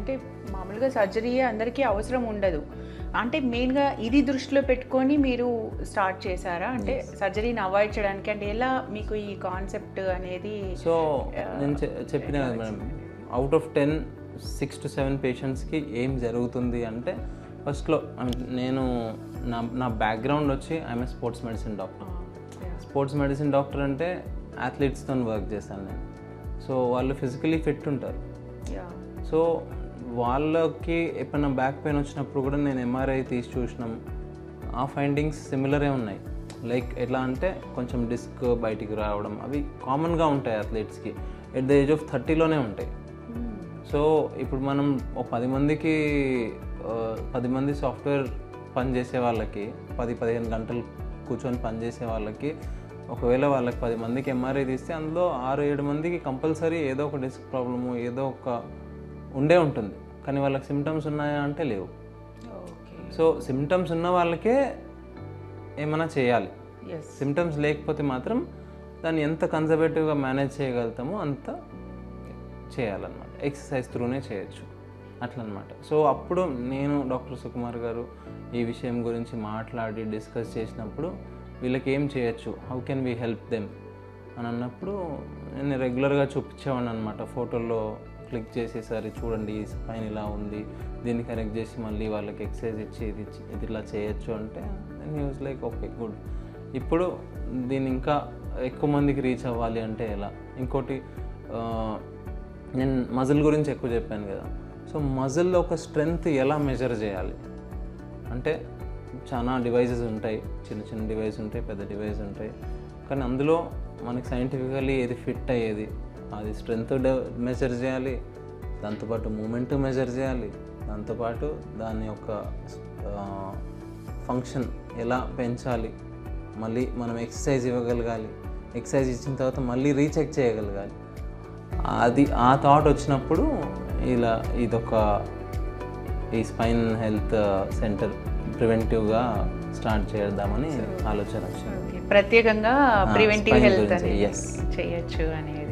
అంటే మామూలుగా సర్జరీ అందరికీ అవసరం ఉండదు, అంటే మెయిన్గా ఇది దృష్టిలో పెట్టుకొని మీరు స్టార్ట్ చేశారా? అంటే సర్జరీని అవాయిడ్ చేయడానికి, అంటే ఎలా మీకు ఈ కాన్సెప్ట్ అనేది? సో నేను చెప్పిన కదా మేడం, అవుట్ ఆఫ్ 10 6 to 7 పేషెంట్స్కి ఏం జరుగుతుంది అంటే, ఫస్ట్లో నేను నా బ్యాక్గ్రౌండ్ వచ్చి I'm a sports medicine doctor. Sports medicine doctor అంటే అథ్లీట్స్తో వర్క్ చేశాను నేను. సో వాళ్ళు ఫిజికలీ ఫిట్ ఉంటారు. సో వాళ్ళకి ఎప్పుడైనా బ్యాక్ పెయిన్ వచ్చినప్పుడు కూడా నేను ఎంఆర్ఐ తీసి చూసినాం, ఆ ఫైండింగ్స్ సిమిలరే ఉన్నాయి. లైక్ ఎట్లా అంటే కొంచెం డిస్క్ బయటికి రావడం అవి కామన్గా ఉంటాయి అథ్లీట్స్కి, ఎట్ ద ఏజ్ ఆఫ్ 30లోనే ఉంటాయి. సో ఇప్పుడు మనం ఒక 10 మంది సాఫ్ట్వేర్ పని చేసే వాళ్ళకి 10-15 గంటలు కూర్చొని పని చేసే వాళ్ళకి, ఒకవేళ వాళ్ళకి 10 మందికి ఎంఆర్ఐ తీస్తే అందులో 6-7 మందికి కంపల్సరీ ఏదో ఒక డిస్క్ ప్రాబ్లము ఏదో ఒక ఉండే ఉంటుంది. కానీ వాళ్ళకి సిమ్టమ్స్ ఉన్నాయా అంటే లేవు. సో సిమ్టమ్స్ ఉన్న వాళ్ళకే ఏమైనా చేయాలి, సిమ్టమ్స్ లేకపోతే మాత్రం దాన్ని ఎంత కన్జర్వేటివ్గా మేనేజ్ చేయగలుగుతామో అంత చేయాలన్నమాట. ఎక్సర్సైజ్ త్రూనే చేయొచ్చు అట్లనమాట. సో అప్పుడు నేను డాక్టర్ సుకుమార్ గారు ఈ విషయం గురించి మాట్లాడి డిస్కస్ చేసినప్పుడు, వీళ్ళకి ఏం చేయొచ్చు, how can we help them అని అన్నప్పుడు నేను రెగ్యులర్గా చూపించేవాడిని అనమాట. ఫోటోల్లో క్లిక్ చేసేసరి చూడండి ఈ స్పైన్ ఇలా ఉంది, దీన్ని కరెక్ట్ చేసి మళ్ళీ వాళ్ళకి ఎక్సర్సైజ్ ఇచ్చి ఇది ఇలా చేయొచ్చు అంటే నేను యూజ్ లైక్ ఓకే గుడ్. ఇప్పుడు దీన్ని ఇంకా ఎక్కువ మందికి రీచ్ అవ్వాలి అంటే ఎలా? ఇంకోటి నేను మజిల్ గురించి ఎక్కువ చెప్పాను కదా. సో మజిల్లో ఒక స్ట్రెంగ్త్ ఎలా మెజర్ చేయాలి అంటే, చాలా డివైజెస్ ఉంటాయి, చిన్న చిన్న డివైస్ ఉంటాయి, పెద్ద డివైస్ ఉంటాయి. కానీ అందులో మనకి సైంటిఫికలీ ఏది ఫిట్ అయ్యేది, అది స్ట్రెంగ్త్ మెజర్ చేయాలి, దాంతోపాటు మూమెంట్ మెజర్ చేయాలి, దాంతోపాటు దాని యొక్క ఫంక్షన్ ఎలా పెంచాలి, మళ్ళీ మనం ఎక్సర్సైజ్ ఇవ్వగలగాలి, ఎక్సర్సైజ్ ఇచ్చిన తర్వాత మళ్ళీ రీచెక్ చేయగలగాలి. అది ఆ థాట్ వచ్చినప్పుడు ఇలా ఇదొక ఈ స్పైన్ హెల్త్ సెంటర్ ప్రివెంటివ్గా స్టార్ట్ చేద్దామని ఆలోచన వచ్చింది. ప్రత్యేకంగా ప్రివెంటివ్ హెల్త్ చేయొచ్చు అనేది.